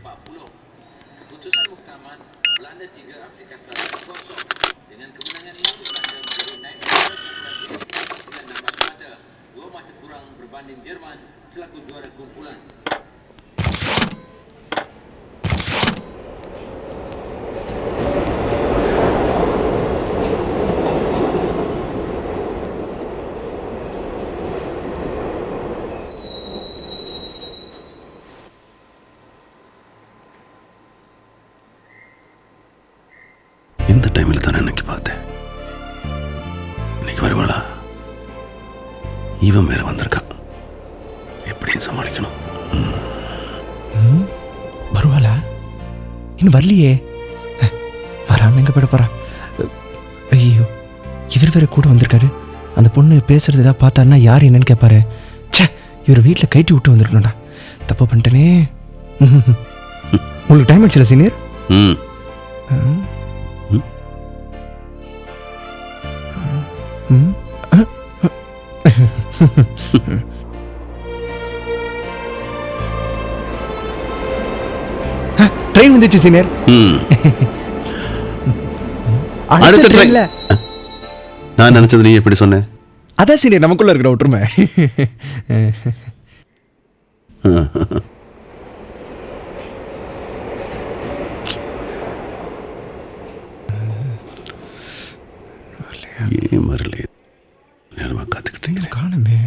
இந்த டைமில் தானே இன்னைக்கு பார்த்தேன். இன்னைக்கு வருவாளா? இவன் வேற வந்திருக்கான். எப்படியும் சமாளிக்கணும். வருவாளா? இன்னும் வரலையே. வராம எங்க போயிட போறா? ஐயோ, இவர் வேற கூட வந்திருக்காரு. அந்த பொண்ணு பேசுறது ஏதாவது பார்த்தாருன்னா யார் என்னன்னு கேட்பாரு. சே, இவர் வீட்டில் கைட்டி விட்டு வந்துருக்கணும்டா. தப்பு பண்ணிட்டேனே. உங்களுக்கு டைம் ஆச்சுல சீனியர்? ட்ரெயின் வந்துச்சு சீனியர். அடுத்த ட்ரெயின்ல. நான் நினைச்சது நீ எப்படி சொன்ன? அதான் சீனியர், நமக்குள்ள இருக்கிற ஒற்றுமை. ஏன் வரல? நேரமாக காத்துக்கிட்டீங்க. காணுமே.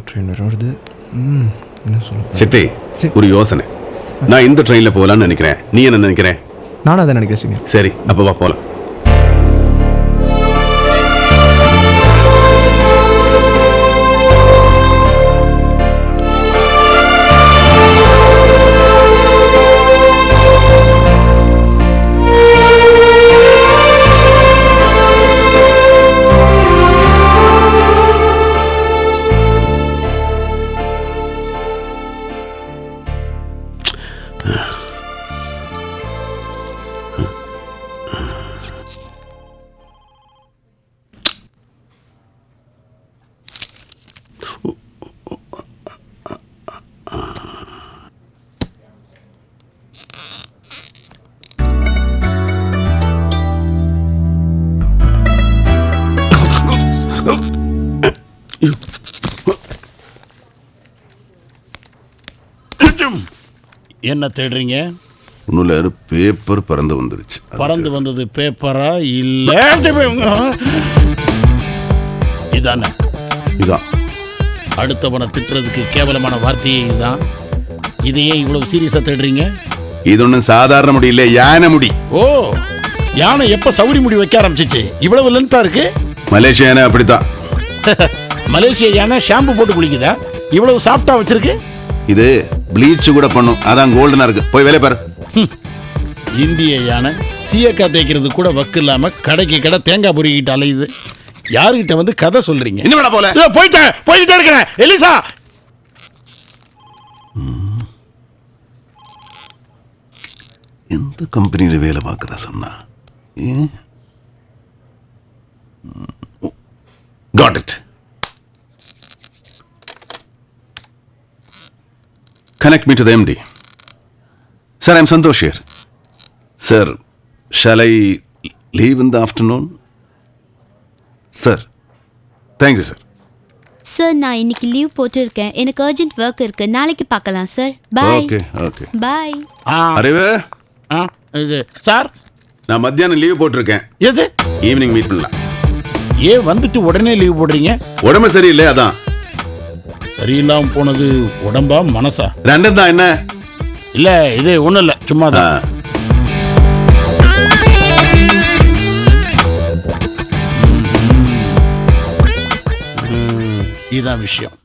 ட்ரெயின் வருது. என்ன சொல்ல? சக்தி, ஒரு யோசனை. நான் இந்த ட்ரெயினில் போகலான்னு நினைக்கிறேன். நீ என்ன நினைக்கிற? நானும் அதை நினைக்கிறேன் சீனியர். சரி அப்போ வா போலாம். என்ன தேடுறீங்க? ஒன்றும் பேப்பர் பறந்து வந்துருச்சு. பறந்து வந்தது பேப்பரா இல்ல? இதானே? இதான். அடுத்தவனை திட்டுறதுக்கு கேவலமான வார்த்தையே இதுதான். இதையே இவ்வளவு சீரியஸா தேடுறீங்க? இது ஒன்றும் சாதாரண முடி இல்லை, யானை முடி. ஓ, யானை எப்ப சௌரி முடி வைக்க ஆரம்பிச்சிச்சு? இவ்வளவு லென்த்தா இருக்கு. மலேசியா யானை அப்படித்தான். மலேசியா யானை ஷாம்பு போட்டு குளிக்குதா? இவ்வளவு சாஃப்டா வச்சிருக்கு. இது ப்ளீச் கூட பண்ணும், அதான் கோல்டனா இருக்கு. போய் வேலை பாரு. இந்திய யானை சீயக்காய் தேய்க்கிறது கூட வக்கு இல்லாம கடைக்கு கடை தேங்காய் பொறுக்கிட்டு அலையுது. யாருகிட்ட வந்து கதை சொல்றீங்க? என்ன போல போயிட்டே இருக்கிறேன். எலிசா, எந்த கம்பெனியில வேலை பார்க்கறதா சொன்னா? Got it. Connect me to the MD. Sir, I'm Santosh here. Sir, shall I leave in the afternoon? Sir, thank you, sir. Sir நான் இன்னைக்கு லீவ் போட்டிருக்கேன். எனக்கு அர்ஜென்ட் ஒர்க் இருக்கு. நாளைக்கு பார்க்கலாம் சார். பாய். Okay, okay. பாய். அறிவு, இது சார், நான் மத்தியானம் லீவ் போட்டிருக்கேன். எது? ஈவினிங் மீட் பண்ணலாம். ஏன் வந்துட்டு உடனே லீவ் போடுறீங்க? உடம்பு சரியில்லை, அதான். சரியில்லாம போனது உடம்பா மனசா? ரெண்டும் தான். என்ன இல்ல, இது ஒண்ணும் இல்ல, சும்மா தான். இதான் விஷயம்.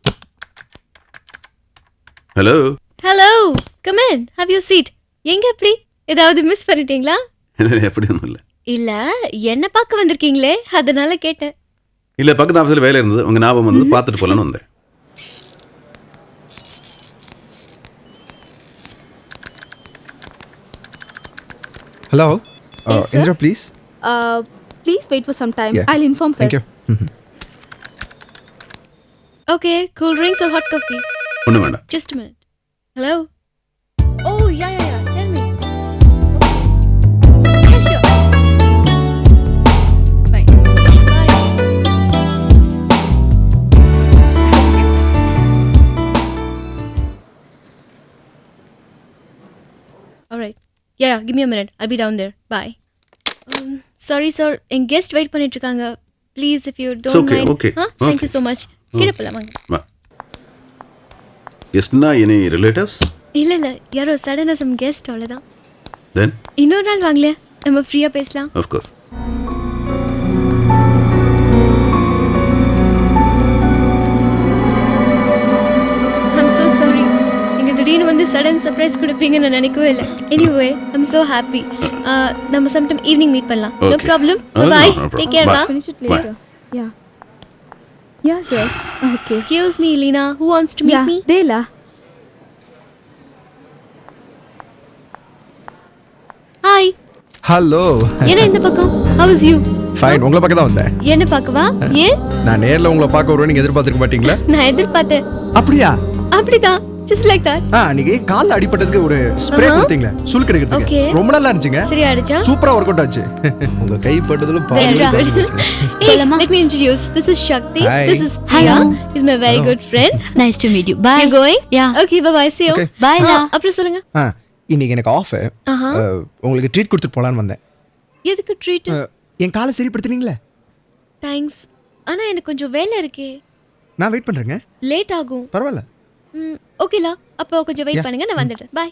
Hello hello, come in, have you seat. எங்க எப்படி ஏதாவது மிஸ் பண்ணிட்டீங்களா? எப்படி ஒன்றும் இல்லை. இல்ல, என்ன பார்க்க வந்திருக்கீங்களே, அதனால கேட்டேன். இல்லை, பக்கத்து ஆஃபீஸில் வேலை இருந்தது, உங்க ஞாபகம் வந்து பார்த்துட்டு போகலான்னு வந்தேன். Hello Indira please. Please wait for some time. Yeah. I'll inform her. Thank you. Okay, cool drinks or hot coffee? ஒன்றும் வேண்டாம். Just a minute. Hello? Oh, yeah. Tell me. Yeah, sure. Bye. Bye. All right. Yeah, give me a minute. I'll be down there. Bye. Sorry, sir. என் guest wait பண்ணிட்டு இருக்காங்க. Please, if you don't okay, mind. okay. Thank you so much. கீழே போலாம் வாங்க. எஸ்னா any relatives? இல்ல யாரோ சடனா some guest அவ்வளவுதான். தென் இன்னொரு நாள் வாங்களே, நம்ம ஃப்ரீயா பேசலாம். Of course. I'm so sorry. நீங்க திடீர்னு வந்து சடன் சர்ப்ரைஸ் கொடுப்பீங்கன்னு நான் நினைக்கவே இல்லை. Anyway, I'm so happy. நம்ம sometime evening meet பண்ணலாம். No Okay. problem. No, Bye. no problem. Take care, Bye. ma. Finish it later. Yeah. Yeah, sir. Okay. Excuse me, Lena. Who wants to meet Yeah, me? Dela. Hi. Hello. என்ன இந்த பக்கம்? How is you? Fine. உங்களை பார்க்க தான் வந்தேன். என்ன பார்க்கவா? ஏன்? நான் நேர்ல உங்களை பார்க்க வருவேன், நீங்க எதிர்பார்த்திருக்க மாட்டீங்களா? நான் எதிர்பார்த்தேன். அப்படியா? அப்படிதான். Just like that. நீங்க கால்ல அடிபட்டதுக்கு ஒரு ஸ்ப்ரே கொடுத்தீங்களே, சுளுக்கு எடுக்கிறதுக்கு. Okay. ரொம்ப நல்லா இருந்துச்சுங்க. சரி அடிச்சா? சூப்பரா ஒர்க் அவுட் ஆச்சு. உங்க கை பட்டதுல Very பாதி. good. Hey, let me introduce. This is Shakti. Hi. This is Priya. He's my very good friend. Nice to meet you. Bye. You going? Yeah. Okay, bye bye. See you. Okay. Bye, La. அப்புறம் சொல்லுங்க. இன்னைக்கு எனக்கு of. உங்களுக்கு treat கொடுத்துட்டு போலான்னு வந்தேன். எதுக்கு treat? என் காலை சரிப்படுத்துனீங்களே. தேங்க்ஸ். ஆனா எனக்கு கொஞ்சம் வேலை இருக்கே. நான் வெயிட் பண்றேங்க. லேட் ஆகும். பரவாயில்ல. ஓகேலா. அப்போ கொஞ்சம் வெயிட் Yeah. பண்ணுங்க, நான் வந்துட்டேன். பை.